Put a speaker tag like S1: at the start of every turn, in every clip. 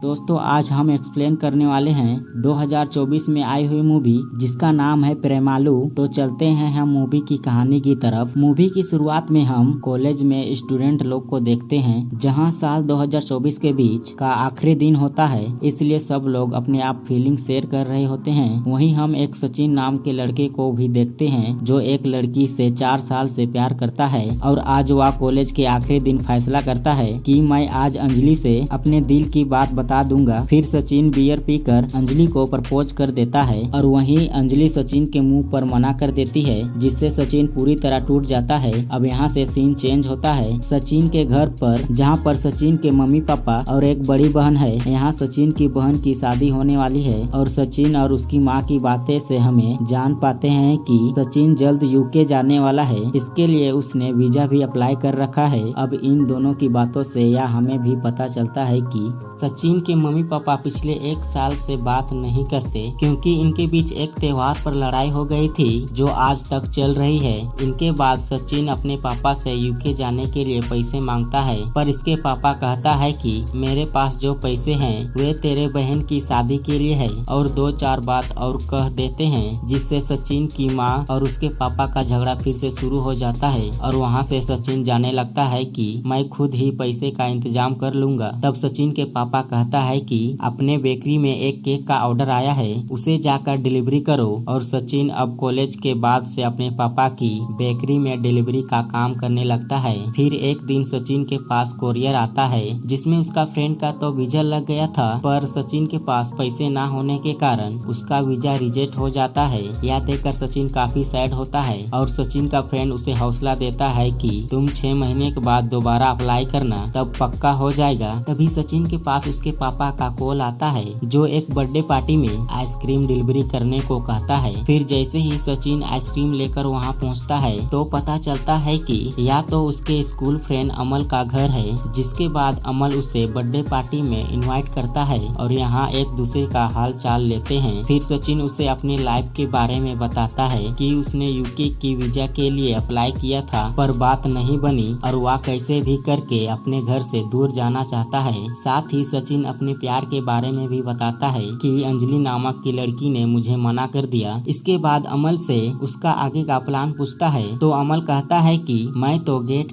S1: दोस्तों आज हम एक्सप्लेन करने वाले हैं 2024 में आई हुई मूवी जिसका नाम है प्रेमालू। तो चलते हैं हम मूवी की कहानी की तरफ। मूवी की शुरुआत में हम कॉलेज में स्टूडेंट लोग को देखते हैं जहां साल 2024 के बीच का आखिरी दिन होता है, इसलिए सब लोग अपने आप फीलिंग शेयर कर रहे होते हैं। वहीं हम एक सचिन नाम के लड़के को भी देखते हैं जो एक लड़की से 4 साल से प्यार करता है और आज वह कॉलेज के आखिरी दिन फैसला करता है कि मैं आज अंजलि से अपने दिल की बात बता दूंगा। फिर सचिन बियर पीकर अंजलि को प्रपोज कर देता है और वहीं अंजलि सचिन के मुंह पर मना कर देती है, जिससे सचिन पूरी तरह टूट जाता है। अब यहाँ से सीन चेंज होता है सचिन के घर पर, जहाँ पर सचिन के मम्मी पापा और एक बड़ी बहन है। यहाँ सचिन की बहन की शादी होने वाली है और सचिन और उसकी माँ की बातें से हमें जान पाते हैं कि सचिन जल्द यूके जाने वाला है। इसके लिए उसने वीजा भी अप्लाई कर रखा है। अब इन दोनों की बातों से यह हमें भी पता चलता है कि सचिन के मम्मी पापा पिछले 1 साल से बात नहीं करते क्योंकि इनके बीच एक त्योहार पर लड़ाई हो गई थी जो आज तक चल रही है। इनके बाद सचिन अपने पापा से यूके जाने के लिए पैसे मांगता है, पर इसके पापा कहता है कि मेरे पास जो पैसे हैं वे तेरे बहन की शादी के लिए है और 2-4 बात और कह देते हैं, जिससे सचिन की माँ और उसके पापा का झगड़ा फिर से शुरू हो जाता है और वहाँ से सचिन जाने लगता है कि मैं खुद ही पैसे का इंतजाम कर लूंगा। तब सचिन के पापा कहता है कि अपने बेकरी में एक केक का ऑर्डर आया है, उसे जाकर डिलीवरी करो। और सचिन अब कॉलेज के बाद से अपने पापा की बेकरी में डिलीवरी का काम करने लगता है। फिर एक दिन सचिन के पास कोरियर आता है जिसमें उसका फ्रेंड का तो वीजा लग गया था, पर सचिन के पास पैसे ना होने के कारण उसका वीजा रिजेक्ट हो जाता है। यह देखकर सचिन काफी सैड होता है और सचिन का फ्रेंड उसे हौसला देता है कि तुम 6 महीने के बाद दोबारा अप्लाई करना, तब पक्का हो जाएगा। तभी सचिन के पास उसके पापा का कॉल आता है जो एक बर्थडे पार्टी में आइसक्रीम डिलीवरी करने को कहता है। फिर जैसे ही सचिन आइसक्रीम लेकर वहां पहुंचता है तो पता चलता है कि या तो उसके स्कूल फ्रेंड अमल का घर है, जिसके बाद अमल उसे बर्थडे पार्टी में इनवाइट करता है और यहाँ एक दूसरे का हाल चाल लेते हैं। फिर सचिन उसे अपनी लाइफ के बारे में बताता है कि उसने यूके की वीजा के लिए अप्लाई किया था पर बात नहीं बनी और वह कैसे भी करके अपने घर से दूर जाना चाहता है। साथ ही सचिन अपने प्यार के बारे में भी बताता है कि अंजलि नामक की लड़की ने मुझे मना कर दिया। इसके बाद अमल से उसका आगे का प्लान पूछता है तो अमल कहता है कि मैं तो गेट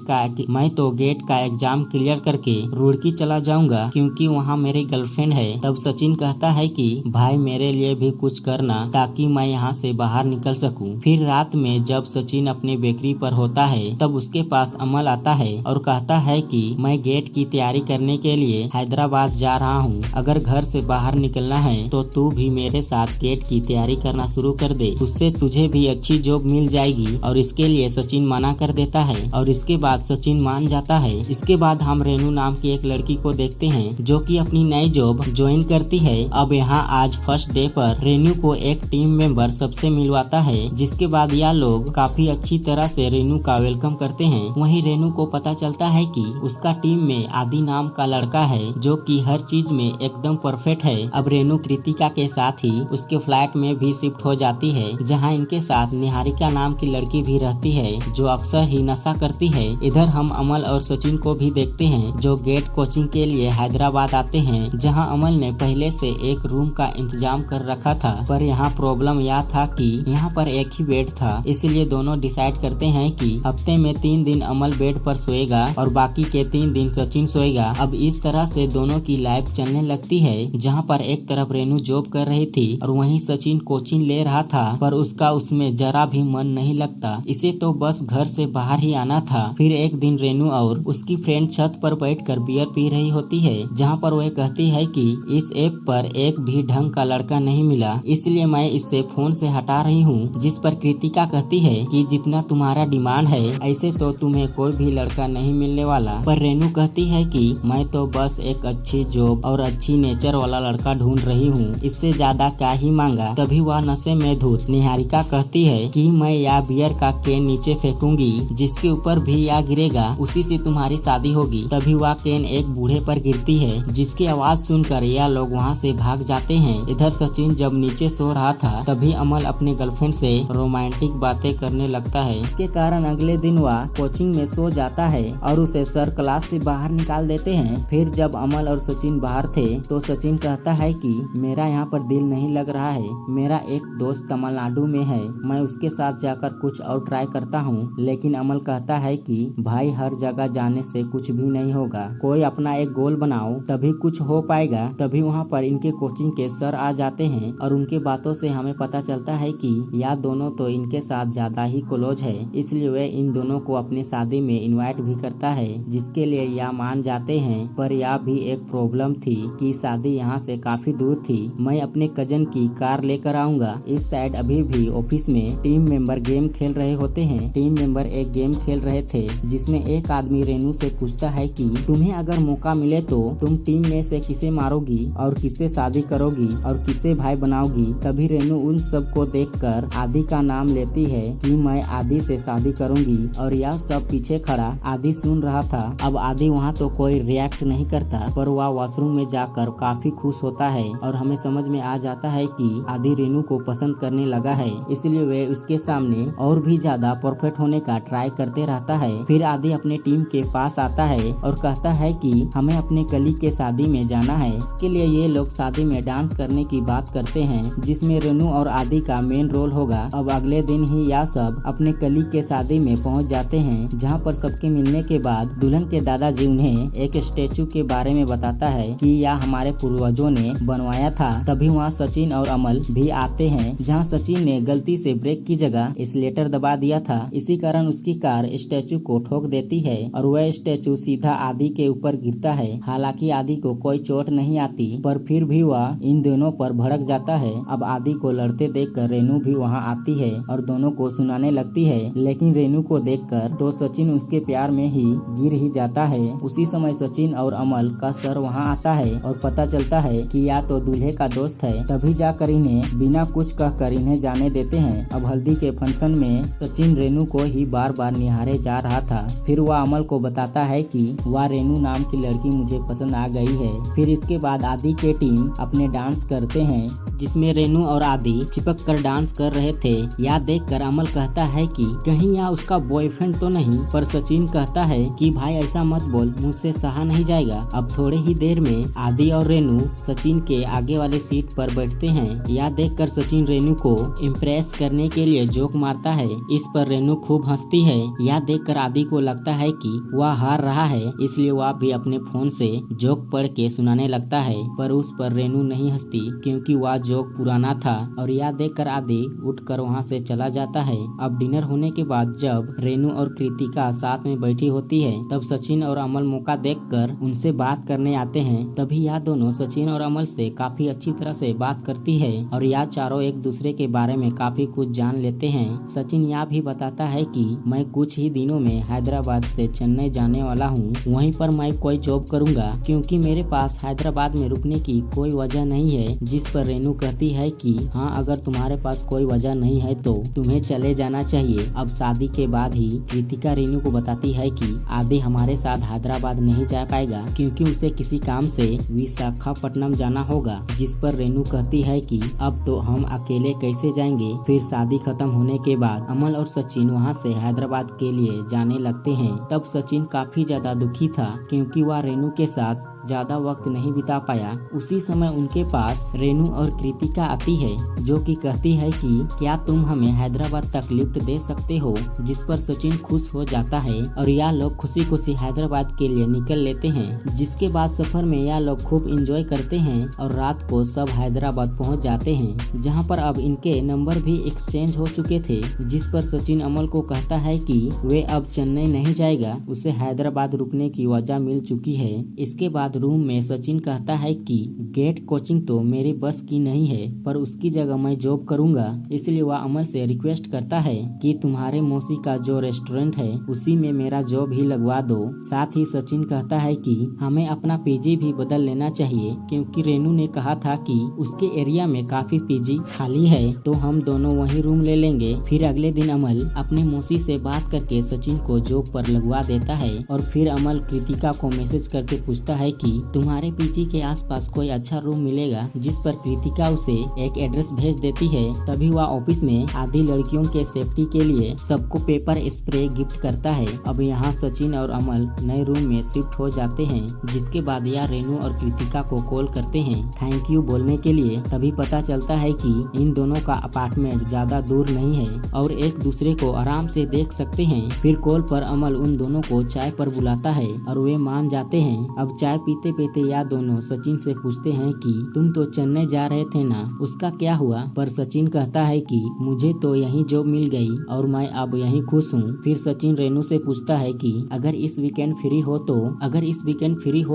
S1: का एग्जाम क्लियर करके रुड़की चला जाऊंगा क्योंकि वहाँ मेरी गर्लफ्रेंड है। तब सचिन कहता है कि भाई मेरे लिए भी कुछ करना ताकि मैं यहाँ से बाहर निकल सकूं। फिर रात में जब सचिन अपने बेकरी पर होता है तब उसके पास अमल आता है और कहता है कि मैं गेट की तैयारी करने के लिए हैदराबाद जा रहा हूँ, अगर घर से बाहर निकलना है तो तू भी मेरे साथ गेट की तैयारी करना शुरू कर दे, उससे तुझे भी अच्छी जॉब मिल जाएगी। और इसके लिए सचिन मना कर देता है और इसके बाद सचिन मान जाता है। इसके बाद हम रेनू नाम की एक लड़की को देखते हैं जो कि अपनी नई जॉब ज्वाइन करती है। अब यहाँ आज फर्स्ट डे पर रेनू को एक टीम मेंबर सबसे मिलवाता है, जिसके बाद यह लोग काफी अच्छी तरह से रेनू का वेलकम करते हैं। वहीं रेनू को पता चलता है कि उसका टीम में आदि नाम का लड़का है जो कि हर चीज में एकदम परफेक्ट है। अब रेनू कृतिका के साथ ही उसके फ्लैट में भी शिफ्ट हो जाती है, जहां इनके साथ निहारिका नाम की लड़की भी रहती है जो अक्सर ही नशा करती है। इधर हम अमल और सचिन को भी देखते हैं जो गेट कोचिंग के लिए हैदराबाद आते हैं, जहां अमल ने पहले से एक रूम का इंतजाम कर रखा था, पर यहाँ प्रॉब्लम यह था कि यहाँ पर एक ही बेड था, इसलिए दोनों डिसाइड करते हैं कि हफ्ते में 3 दिन अमल बेड पर सोएगा और बाकी के 3 दिन सचिन सोएगा। अब इस तरह से दोनों की लाइफ चलने लगती है, जहाँ पर एक तरफ रेनू जॉब कर रही थी और वहीं सचिन कोचिंग ले रहा था, पर उसका उसमें जरा भी मन नहीं लगता। इसे तो बस घर से बाहर ही आना था। फिर एक दिन रेनू और उसकी फ्रेंड छत पर बैठकर बियर पी रही होती है, जहाँ पर वह कहती है कि इस ऐप पर एक भी ढंग का लड़का नहीं मिला, इसलिए मैं इससे फोन से हटा रही हूँ। जिस पर कृतिका कहती है कि जितना तुम्हारा डिमांड है ऐसे तो तुम्हें कोई भी लड़का नहीं मिलने वाला। पर रेनू कहती है कि मैं तो बस एक अच्छी जॉब और अच्छी नेचर वाला लड़का ढूंढ रही हूँ, इससे ज्यादा क्या ही मांगा। तभी वह नशे में धुत निहारिका कहती है कि मैं या बियर का केन नीचे फेंकूंगी, जिसके ऊपर भी या गिरेगा उसी से तुम्हारी शादी होगी। तभी वह केन एक बूढ़े पर गिरती है, जिसकी आवाज सुनकर यह लोग वहाँ से भाग जाते हैं। इधर सचिन जब नीचे सो रहा था तभी अमल अपने गर्लफ्रेंड से रोमांटिक बातें करने लगता है। इसके कारण अगले दिन वह कोचिंग में सो जाता है और उसे सर क्लास से बाहर निकाल देते हैं। फिर जब अमल और सचिन सचिन बाहर थे तो सचिन कहता है कि मेरा यहाँ पर दिल नहीं लग रहा है, मेरा एक दोस्त तमिलनाडु में है, मैं उसके साथ जाकर कुछ और ट्राई करता हूँ। लेकिन अमल कहता है कि भाई हर जगह जाने से कुछ भी नहीं होगा, कोई अपना एक गोल बनाओ तभी कुछ हो पाएगा। तभी वहाँ पर इनके कोचिंग के सर आ जाते हैं और उनके बातों से हमें पता चलता है कि यह दोनों तो इनके साथ ज्यादा ही क्लोज है, इसलिए वे इन दोनों को अपनी शादी में इनवाइट भी करता है, जिसके लिए यह मान जाते हैं। पर यह भी एक प्रॉब्लम थी कि शादी यहाँ से काफी दूर थी। मैं अपने कजन की कार लेकर आऊंगा। इस साइड अभी भी ऑफिस में टीम मेंबर गेम खेल रहे होते हैं। टीम मेंबर एक गेम खेल रहे थे जिसमें एक आदमी रेनू से पूछता है कि तुम्हें अगर मौका मिले तो तुम टीम में से किसे मारोगी और किससे शादी करोगी और किसे भाई बनाओगी। तभी रेनू उन सब को देखकर आदि का नाम लेती है कि मैं आदि से शादी करूंगी और यह सब पीछे खड़ा आदि सुन रहा था। अब आदि वहाँ तो कोई रिएक्ट नहीं करता, पर वह वॉशरूम में जाकर काफी खुश होता है और हमें समझ में आ जाता है कि आदि रेनू को पसंद करने लगा है, इसलिए वे उसके सामने और भी ज्यादा परफेक्ट होने का ट्राई करते रहता है। फिर आदि अपने टीम के पास आता है और कहता है कि हमें अपने कली के शादी में जाना है। के लिए ये लोग शादी में डांस करने की बात करते हैं जिसमें रेनू और आदि का मेन रोल होगा। अब अगले दिन ही यह सब अपने कली के शादी में पहुंच जाते हैं, जहां पर सबके मिलने के बाद दुल्हन के दादाजी उन्हें एक स्टेचू के बारे में बताता है कि यह हमारे पूर्वजों ने बनवाया था। तभी वहाँ सचिन और अमल भी आते हैं, जहाँ सचिन ने गलती से ब्रेक की जगह एक्सीलेटर दबा दिया था, इसी कारण उसकी कार स्टेचू को ठोक देती है और वह स्टेचू सीधा आदि के ऊपर गिरता है। हालांकि आदि को कोई चोट नहीं आती, पर फिर भी वह इन दोनों पर भड़क जाता है। अब आदि को लड़ते देखकर रेनू भी वहाँ आती है और दोनों को सुनाने लगती है, लेकिन रेनू को देखकर तो सचिन उसके प्यार में ही गिर ही जाता है। उसी समय सचिन और अमल का सर वहाँ आता है और पता चलता है कि या तो दूल्हे का दोस्त है। तभी जाकर इन्हें बिना कुछ कहकर इन्हें जाने देते हैं। अब हल्दी के फंक्शन में सचिन रेनू को ही बार बार निहारे जा रहा था। फिर वह अमल को बताता है कि वह रेनू नाम की लड़की मुझे पसंद आ गई है। फिर इसके बाद आदि के टीम अपने डांस करते हैं, जिसमें रेनू और आदि चिपक कर डांस कर रहे थे। यह देखकर अमल कहता है कि कहीं यह उसका बॉयफ्रेंड तो नहीं, पर सचिन कहता है कि भाई ऐसा मत बोल, मुझसे सहा नहीं जाएगा। अब थोड़े ही देर में आदि और रेनू सचिन के आगे वाले सीट पर बैठते हैं। यह देखकर सचिन रेनू को इम्प्रेस करने के लिए जोक मारता है। इस पर रेनू खूब हंसती है। यह देखकर आदि को लगता है कि वह हार रहा है, इसलिए वह भी अपने फोन से जोक पढ़ के सुनाने लगता है, पर उस पर रेनू नहीं हंसती क्योंकि वह जोक पुराना था। और यह देखकर आदि उठकर वहां से चला जाता है। अब डिनर होने के बाद जब रेनू और कृतिका साथ में बैठी होती है, तब सचिन और अमल मौका देखकर उनसे बात करने आते हैं। तभी यह दोनों सचिन और अमल से काफी अच्छी तरह से बात करती है और यह चारों एक दूसरे के बारे में काफी कुछ जान लेते हैं। सचिन यह भी बताता है कि मैं कुछ ही दिनों में हैदराबाद से चेन्नई जाने वाला हूँ, वहीं पर मैं कोई जॉब करूँगा क्योंकि मेरे पास हैदराबाद में रुकने की कोई वजह नहीं है। जिस पर रेनू कहती है कि हाँ, अगर तुम्हारे पास कोई वजह नहीं है तो तुम्हें चले जाना चाहिए। अब शादी के बाद ही कृतिका रेनू को बताती है कि आदि हमारे साथ हैदराबाद नहीं जा पाएगा क्योंकि उसे किसी काम से विशाखापट्टनम जाना होगा। जिस पर रेनू कहती है कि अब तो हम अकेले कैसे जाएंगे। फिर शादी खत्म होने के बाद अमल और सचिन वहां से हैदराबाद के लिए जाने लगते हैं। तब सचिन काफी ज्यादा दुखी था क्योंकि वह रेनू के साथ ज्यादा वक्त नहीं बिता पाया। उसी समय उनके पास रेनू और कृतिका आती है, जो कि कहती है कि क्या तुम हमें हैदराबाद तक लिफ्ट दे सकते हो। जिस पर सचिन खुश हो जाता है और यह लोग खुशी खुशी हैदराबाद के लिए निकल लेते हैं। जिसके बाद सफर में यह लोग खूब एंजॉय करते हैं और रात को सब हैदराबाद पहुंच जाते हैं, जहां पर अब इनके नंबर भी एक्सचेंज हो चुके थे। जिस पर सचिन अमल को कहता है कि वे अब चेन्नई नहीं जाएगा, उसे हैदराबाद रुकने की वजह मिल चुकी है। इसके बाद रूम में सचिन कहता है कि गेट कोचिंग तो मेरी बस की नहीं है, पर उसकी जगह मैं जॉब करूंगा। इसलिए वह अमल से रिक्वेस्ट करता है कि तुम्हारे मौसी का जो रेस्टोरेंट है उसी में मेरा जॉब ही लगवा दो। साथ ही सचिन कहता है कि हमें अपना पीजी भी बदल लेना चाहिए क्योंकि रेनू ने कहा था कि उसके एरिया में काफी पीजी खाली है, तो हम दोनों वहीं रूम ले लेंगे। फिर अगले दिन अमल अपने मौसी से बात करके सचिन को जॉब पर लगवा देता है और फिर अमल कृतिका को मैसेज करके पूछता है कि तुम्हारे पीजी के आसपास कोई अच्छा रूम मिलेगा, जिस पर कृतिका उसे एक एड्रेस भेज देती है। तभी वह ऑफिस में आधी लड़कियों के सेफ्टी के लिए सबको पेपर स्प्रे गिफ्ट करता है। अब यहाँ सचिन और अमल नए रूम में शिफ्ट हो जाते हैं, जिसके बाद यह रेनू और कृतिका को कॉल करते हैं थैंक यू बोलने के लिए। तभी पता चलता है कि इन दोनों का अपार्टमेंट ज्यादा दूर नहीं है और एक दूसरे को आराम से देख सकते हैं। फिर कॉल पर अमल उन दोनों को चाय पर बुलाता है और वे मान जाते हैं। अब चाय पीते पीते यह दोनों सचिन से पूछते हैं कि तुम तो चेन्नई जा रहे थे ना, उसका क्या हुआ? पर सचिन कहता है कि मुझे तो यही जॉब मिल गई और मैं अब यहीं खुश हूँ। फिर सचिन रेनू से पूछता है कि अगर इस वीकेंड फ्री हो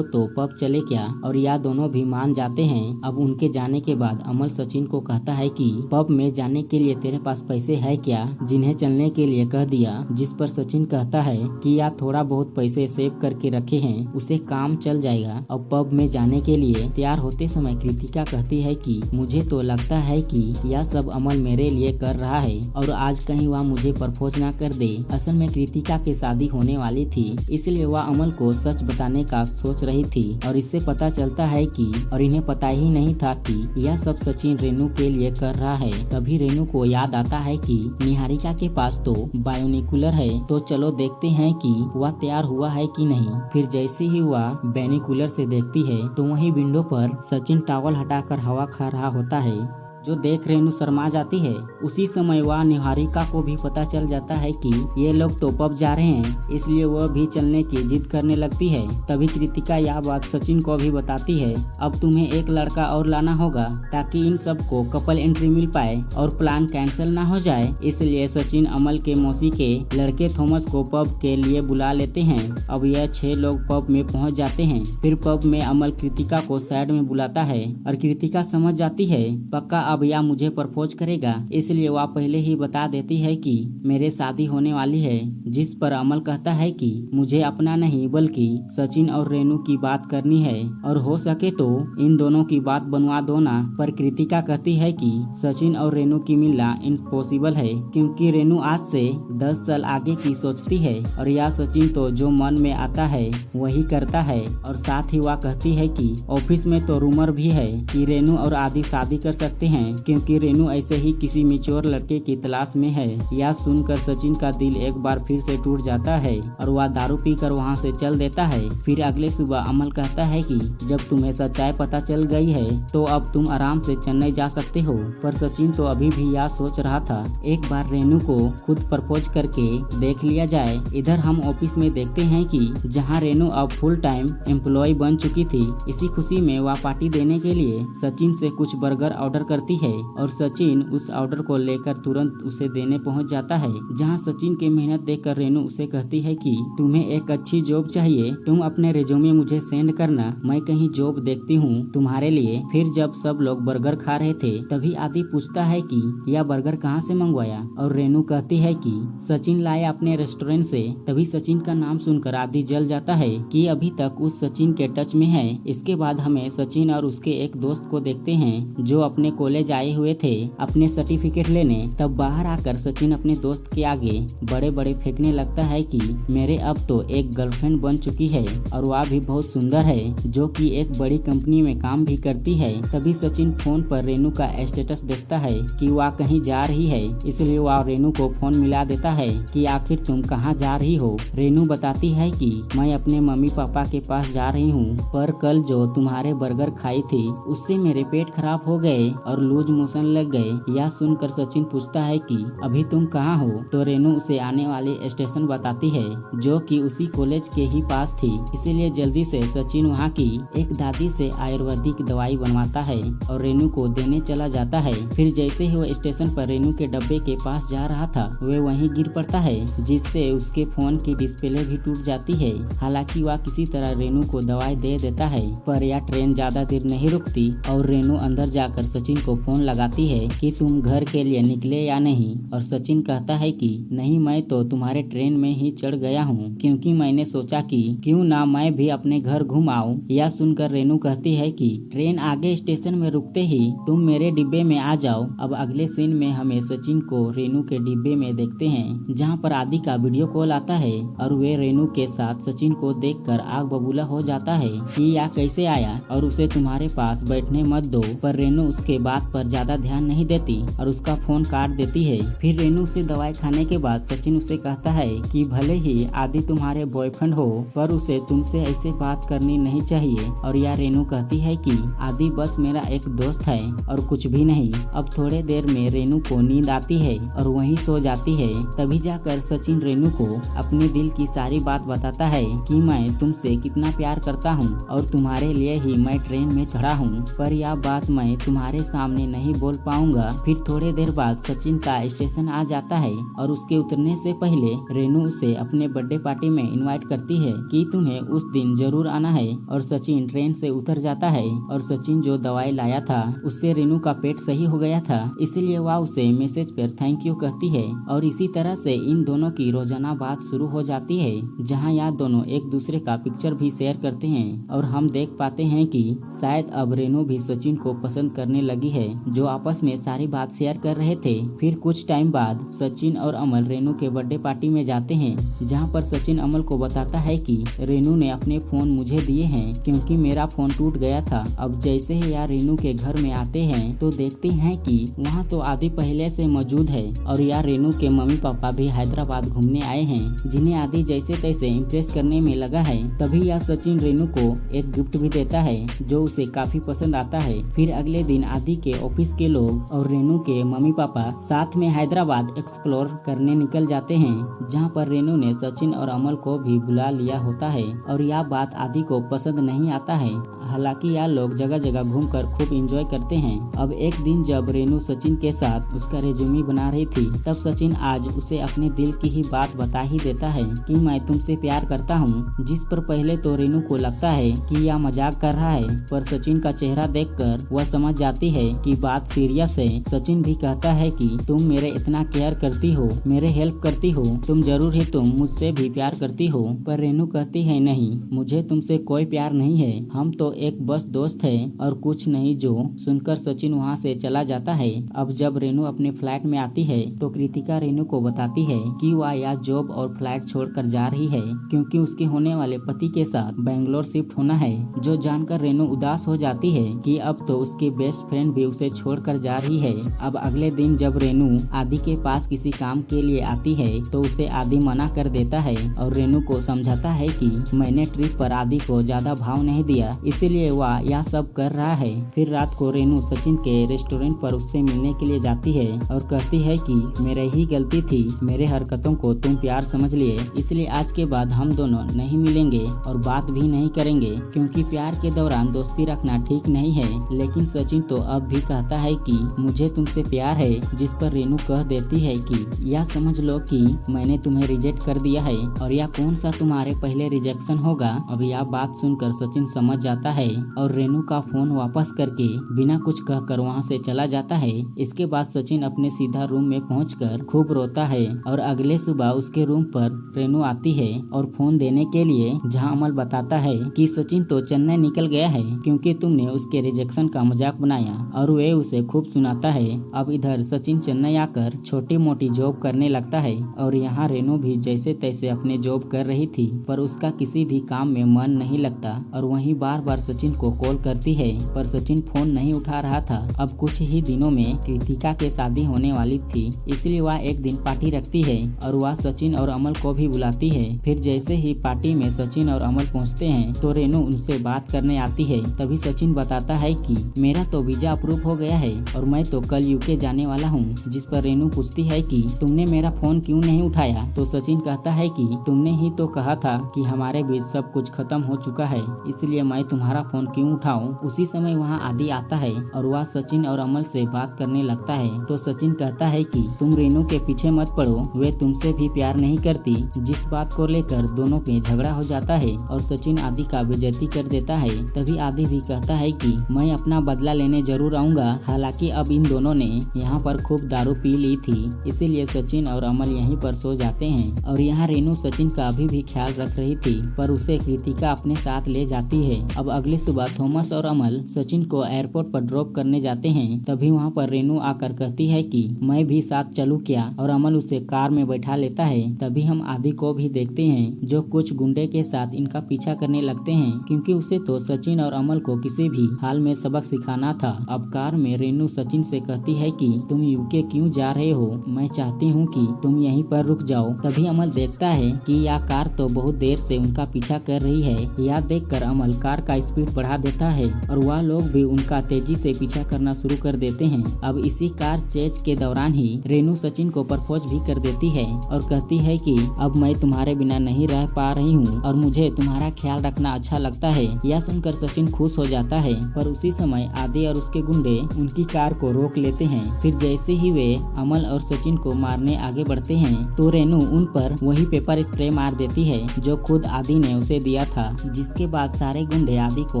S1: तो पब चले क्या? और यह दोनों भी मान जाते हैं। अब उनके जाने के बाद अमल सचिन को कहता है कि पब में जाने के लिए तेरे पास पैसे है क्या, जिन्हें चलने के लिए कह दिया। जिस पर सचिन कहता है कि या थोड़ा बहुत पैसे सेव करके रखे हैं, उसे काम चल जाएगा। अब पब में जाने के लिए तैयार होते समय कृतिका कहती है कि मुझे तो लगता है कि यह सब अमल मेरे लिए कर रहा है और आज कहीं वह मुझे प्रपोज ना कर दे। असल में कृतिका की शादी होने वाली थी, इसलिए वह अमल को सच बताने का सोच रही थी और इससे पता चलता है कि और इन्हें पता ही नहीं था कि यह सब सचिन रेनू के लिए कर रहा है। तभी रेनू को याद आता है कि निहारिका के पास तो बायोनिकुलर है, तो चलो देखते हैं कि वह तैयार हुआ है कि नहीं। फिर जैसे ही वह बायोनिकुलर से देखती है तो वहीं विंडो पर सचिन टॉवल हटाकर हवा खा रहा होता है, जो देख रेनू शर्मा जाती है। उसी समय वह निहारिका को भी पता चल जाता है कि ये लोग तो पब जा रहे हैं, इसलिए वह भी चलने की जिद करने लगती है। तभी कृतिका यह बात सचिन को भी बताती है। अब तुम्हें एक लड़का और लाना होगा ताकि इन सबको कपल एंट्री मिल पाए और प्लान कैंसिल ना हो जाए। इसलिए सचिन अमल के मौसी के लड़के थॉमस को पब के लिए बुला लेते हैं। अब यह 6 लोग पब में पहुँच जाते हैं। फिर पब में अमल कृतिका को साइड में बुलाता है और कृतिका समझ जाती है पक्का अब यह मुझे प्रपोज करेगा, इसलिए वह पहले ही बता देती है कि मेरे शादी होने वाली है। जिस पर अमल कहता है कि मुझे अपना नहीं बल्कि सचिन और रेनू की बात करनी है और हो सके तो इन दोनों की बात बनवा दो ना। पर कृतिका कहती है कि सचिन और रेनू की मिलना इम्पॉसिबल है, क्योंकि रेनू आज से 10 साल आगे की सोचती है और यह सचिन तो जो मन में आता है वही करता है। और साथ ही वह कहती है कि ऑफिस में तो रूमर भी है कि रेनू और आदि शादी कर सकते हैं, क्योंकि रेनू ऐसे ही किसी मैच्योर लड़के की तलाश में है। यह सुनकर सचिन का दिल एक बार फिर से टूट जाता है और वह दारू पीकर वहां से चल देता है। फिर अगले सुबह अमल कहता है कि जब तुम्हें सच्चाई पता चल गई है तो अब तुम आराम से चेन्नई जा सकते हो। पर सचिन तो अभी भी यह सोच रहा था एक बार रेनू को खुद प्रपोज करके देख लिया जाए। इधर हम ऑफिस में देखते हैं कि जहाँ रेनू अब फुल टाइम एम्प्लॉय बन चुकी थी, इसी खुशी में वह पार्टी देने के लिए सचिन से कुछ बर्गर ऑर्डर करती है और सचिन उस ऑर्डर को लेकर तुरंत उसे देने पहुंच जाता है। जहां सचिन की मेहनत देखकर रेनू उसे कहती है कि तुम्हें एक अच्छी जॉब चाहिए, तुम अपने रिज्यूमे मुझे सेंड करना, मैं कहीं जॉब देखती हूँ तुम्हारे लिए। फिर जब सब लोग बर्गर खा रहे थे तभी आदि पूछता है कि यह बर्गर कहाँ से मंगवाया और रेनू कहती है कि सचिन लाया अपने रेस्टोरेंट से। तभी सचिन का नाम सुनकर आदि जल जाता है कि अभी तक उस सचिन के टच में है। इसके बाद हमें सचिन और उसके एक दोस्त को देखते हैं जो अपने कॉलेज आए हुए थे अपने सर्टिफिकेट लेने। तब बाहर आकर सचिन अपने दोस्त के आगे बड़े बड़े फेंकने लगता है कि मेरे अब तो एक गर्लफ्रेंड बन चुकी है और वह भी बहुत सुंदर है, जो कि एक बड़ी कंपनी में काम भी करती है। तभी सचिन फोन पर रेनू का स्टेटस देखता है कि वह कहीं जा रही है, इसलिए वह रेनू को फोन मिला देता है कि आखिर तुम कहाँ जा रही हो। रेनू बताती है कि मैं अपने मम्मी पापा के पास जा रही हूँ, पर कल जो तुम्हारे बर्गर खाई थी उससे मेरे पेट खराब हो गए और लूज मोशन लग गए। यह सुनकर सचिन पूछता है कि अभी तुम कहाँ हो, तो रेनू उसे आने वाले स्टेशन बताती है जो कि उसी कॉलेज के ही पास थी। इसीलिए जल्दी से सचिन वहाँ की एक दादी से आयुर्वेदिक दवाई बनवाता है और रेनू को देने चला जाता है। फिर जैसे ही वो स्टेशन पर रेनू के डब्बे के पास जा रहा था वे वहीं गिर पड़ता है, जिससे उसके फोन की डिस्प्ले भी टूट जाती है। हालांकि वह किसी तरह रेनू को दवाई दे देता है, पर यह ट्रेन ज्यादा देर नहीं रुकती और रेनू अंदर जाकर सचिन को फोन लगाती है कि तुम घर के लिए निकले या नहीं, और सचिन कहता है कि नहीं, मैं तो तुम्हारे ट्रेन में ही चढ़ गया हूँ क्योंकि मैंने सोचा कि क्यों ना मैं भी अपने घर घूम आऊं। यह सुनकर रेनू कहती है कि ट्रेन आगे स्टेशन में रुकते ही तुम मेरे डिब्बे में आ जाओ। अब अगले सीन में हमें सचिन को रेनू के डिब्बे में देखते हैं, जहाँ पर आदि का वीडियो कॉल आता है और वे रेनू के साथ सचिन को देखकर आग बबूला हो जाता है कि यह कैसे आया और उसे तुम्हारे पास बैठने मत दो। पर रेनू उसके बात पर ज्यादा ध्यान नहीं देती और उसका फोन काट देती है। फिर रेनू से दवाई खाने के बाद सचिन उसे कहता है कि भले ही आदि तुम्हारे बॉयफ्रेंड हो पर उसे तुमसे ऐसे बात करनी नहीं चाहिए। और यह रेनू कहती है कि आदि बस मेरा एक दोस्त है और कुछ भी नहीं। अब थोड़े देर में रेनू को नींद आती है और वहीं सो जाती है। तभी जाकर सचिन रेनू को अपने दिल की सारी बात बताता है कि मैं तुमसे कितना प्यार करता हूँ और तुम्हारे लिए ही मैं ट्रेन में चढ़ा हूँ, पर यह बात मैं तुम्हारे सामने नहीं बोल पाऊंगा। फिर थोड़ी देर बाद सचिन का स्टेशन आ जाता है और उसके उतरने से पहले रेनू उसे अपने बर्थडे पार्टी में इनवाइट करती है कि तुम्हें उस दिन जरूर आना है। और सचिन ट्रेन से उतर जाता है और सचिन जो दवाई लाया था उससे रेनू का पेट सही हो गया था, इसलिए वह उसे मैसेज पर थैंक यू कहती है। और इसी तरह से इन दोनों की रोजाना बात शुरू हो जाती है, जहाँ यह दोनों एक दूसरे का पिक्चर भी शेयर करते हैं। और हम देख पाते हैं कि शायद अब रेनू भी सचिन को पसंद करने लगी है, जो आपस में सारी बात शेयर कर रहे थे। फिर कुछ टाइम बाद सचिन और अमल रेनू के बर्थडे पार्टी में जाते हैं, जहाँ पर सचिन अमल को बताता है कि रेनू ने अपने फोन मुझे दिए हैं क्योंकि मेरा फोन टूट गया था। अब जैसे ही यार रेनू के घर में आते हैं तो देखते हैं कि वहाँ तो आदि पहले से मौजूद है और यार रेनू के मम्मी पापा भी हैदराबाद घूमने आए हैं, जिन्हें आदि जैसे तैसे इम्प्रेस करने में लगा है। तभी यह सचिन रेनू को एक गिफ्ट भी देता है जो उसे काफी पसंद आता है। फिर अगले दिन आदि के ऑफिस के लोग और रेनू के मम्मी पापा साथ में हैदराबाद एक्सप्लोर करने निकल जाते हैं, जहाँ पर रेनू ने सचिन और अमल को भी बुला लिया होता है और यह बात आदि को पसंद नहीं आता है। हालांकि यह लोग जगह जगह घूमकर खूब एंजॉय करते हैं। अब एक दिन जब रेनू सचिन के साथ उसका रेज्यूमे बना रही थी, तब सचिन आज उसे अपने दिल की ही बात बता ही देता है कि मैं तुमसे प्यार करता हूँ, जिस पर पहले तो रेनू को लगता है कि यह मजाक कर रहा है, पर सचिन का चेहरा देखकर वह समझ जाती है कि बात सीरियस है। सचिन भी कहता है कि तुम मेरे इतना केयर करती हो, मेरे हेल्प करती हो, तुम जरूर ही तुम मुझसे भी प्यार करती हो। पर रेनू कहती है नहीं, मुझे तुमसे कोई प्यार नहीं है, हम तो एक बस दोस्त है और कुछ नहीं। जो सुनकर सचिन वहाँ से चला जाता है। अब जब रेनू अपने फ्लैट में आती है तो कृतिका रेनू को बताती है कि वह यह जॉब और फ्लैट छोड़कर जा रही है क्योंकि उसके होने वाले पति के साथ बेंगलोर शिफ्ट होना है। जो जानकर रेनू उदास हो जाती है कि अब तो उसकी बेस्ट फ्रेंड भी उसे छोड़कर जा रही है। अब अगले दिन जब रेनू आदि के पास किसी काम के लिए आती है तो उसे आदि मना कर देता है और रेनू को समझाता है कि मैंने ट्रिप पर आदि को ज्यादा भाव नहीं दिया, इसीलिए वह यह सब कर रहा है। फिर रात को रेनू सचिन के रेस्टोरेंट पर उससे मिलने के लिए जाती है और कहती है कि मेरी ही गलती थी, मेरे हरकतों को तुम प्यार समझ लिए, इसलिए आज के बाद हम दोनों नहीं मिलेंगे और बात भी नहीं करेंगे क्योंकि प्यार के दौरान दोस्ती रखना ठीक नहीं है। लेकिन सचिन तो अब भी कहता है कि मुझे तुमसे प्यार है, जिस पर रेनू कह देती है कि यह समझ लो कि मैंने तुम्हें रिजेक्ट कर दिया है और यह कौन सा तुम्हारे पहले रिजेक्शन होगा। अब यह बात सुनकर सचिन समझ जाता है और रेनू का फोन वापस करके बिना कुछ कहकर वहाँ से चला जाता है। इसके बाद सचिन अपने सीधा रूम में पहुंचकर खूब रोता है और अगले सुबह उसके रूम पर रेनू आती है और फोन देने के लिए, जहाँ अमल बताता है कि सचिन तो चेन्नई निकल गया है क्योंकि तुमने उसके रिजेक्शन का मजाक बनाया, और वे उसे खूब सुनाता है। अब इधर सचिन चेन्नई आकर छोटी मोटी जॉब करने लगता है और यहाँ रेनू भी जैसे तैसे अपने जॉब कर रही थी, पर उसका किसी भी काम में मन नहीं लगता और वहीं बार बार सचिन को कॉल करती है, पर सचिन फोन नहीं उठा रहा था। अब कुछ ही दिनों में कृतिका के शादी होने वाली थी, इसलिए वह एक दिन पार्टी रखती है और वह सचिन और अमल को भी बुलाती है। फिर जैसे ही पार्टी में सचिन और अमल पहुंचते हैं तो रेनू उनसे बात करने आती है। तभी सचिन बताता है कि मेरा तो वीजा अप्रूव हो गया है और मैं तो कल यूके जाने वाला हूँ, जिस पर रेनू पूछती है कि तुमने मेरा फोन क्यों नहीं उठाया। तो सचिन कहता है कि तुमने ही तो कहा था कि हमारे बीच सब कुछ खत्म हो चुका है, इसलिए मैं तुम्हारा फोन क्यों उठाऊं। उसी समय वहाँ आदि आता है और वह सचिन और अमल से बात करने लगता है। तो सचिन कहता है कि तुम रेनू के पीछे मत पड़ो, वे तुमसे भी प्यार नहीं करती, जिस बात को लेकर दोनों में झगड़ा हो जाता है और सचिन आदि का बेइज्जती कर देता है। तभी आदि भी कहता है कि मैं अपना बदला लेने जरूर कहूँगा। हालांकि अब इन दोनों ने यहाँ पर खूब दारू पी ली थी, इसीलिए सचिन और अमल यहीं पर सो जाते हैं। और यहाँ रेनू सचिन का अभी भी ख्याल रख रही थी, पर उसे कृतिका अपने साथ ले जाती है। अब अगली सुबह थॉमस और अमल सचिन को एयरपोर्ट पर ड्रॉप करने जाते हैं। तभी वहाँ पर रेनू आकर कहती है कि मैं भी साथ चलूं क्या, और अमल उसे कार में बैठा लेता है। तभी हम आदि को भी देखते हैं, जो कुछ गुंडे के साथ इनका पीछा करने लगते हैं, क्योंकि उसे तो सचिन और अमल को किसी भी हाल में सबक सिखाना था। अब कार में रेनू सचिन से कहती है कि तुम यूके क्यों जा रहे हो, मैं चाहती हूँ कि तुम यहीं पर रुक जाओ। तभी अमल देखता है कि यह कार तो बहुत देर से उनका पीछा कर रही है। यह देखकर अमल कार का स्पीड बढ़ा देता है और वह लोग भी उनका तेजी से पीछा करना शुरू कर देते हैं। अब इसी कार चेज के दौरान ही रेनू सचिन को प्रपोज भी कर देती है और कहती है कि अब मैं तुम्हारे बिना नहीं रह पा रही हूँ और मुझे तुम्हारा ख्याल रखना अच्छा लगता है। यह सुनकर सचिन खुश हो जाता है, पर उसी समय आदि और उसके गुंडे उनकी कार को रोक लेते हैं। फिर जैसे ही वे अमल और सचिन को मारने आगे बढ़ते हैं तो रेनू उन पर वही पेपर स्प्रे मार देती है जो खुद आदि ने उसे दिया था, जिसके बाद सारे गुंडे आदि को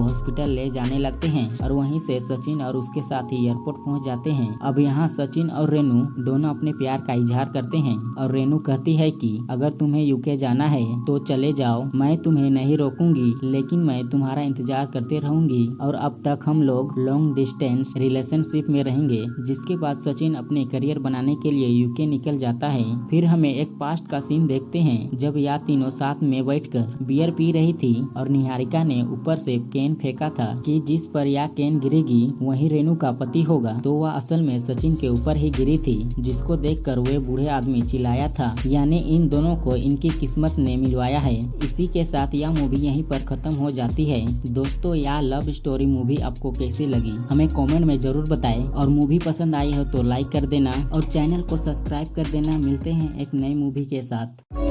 S1: हॉस्पिटल ले जाने लगते हैं और वहीं से सचिन और उसके साथी एयरपोर्ट पहुंच जाते हैं। अब यहाँ सचिन और रेनू दोनों अपने प्यार का इजहार करते हैं और रेनू कहती है कि अगर तुम्हें यूके जाना है तो चले जाओ, मैं तुम्हें नहीं रोकूंगी, लेकिन मैं तुम्हारा इंतजार करते रहूंगी और अब तक हम लोग लॉन्ग डिस्टेंस रिलेशनशिप में रहेंगे। जिसके बाद सचिन अपने करियर बनाने के लिए यूके निकल जाता है। फिर हमें एक पास्ट का सीन देखते हैं जब यह तीनों साथ में बैठकर बियर पी रही थी और निहारिका ने ऊपर से कैन फेंका था कि जिस पर यह कैन गिरेगी वही रेनू का पति होगा, तो वह असल में सचिन के ऊपर ही गिरी थी, जिसको देखकर वे बूढ़े आदमी चिल्लाया था। यानी इन दोनों को इनकी किस्मत ने मिलवाया है। इसी के साथ यह मूवी यहीं पर खत्म हो जाती है। दोस्तों, यह लव स्टोरी मूवी आपको कैसी लगी हमें कमेंट में जरूर बताएं, और मूवी पसंद आई हो तो लाइक कर देना और चैनल को सब्सक्राइब कर देना। मिलते हैं एक नई मूवी के साथ।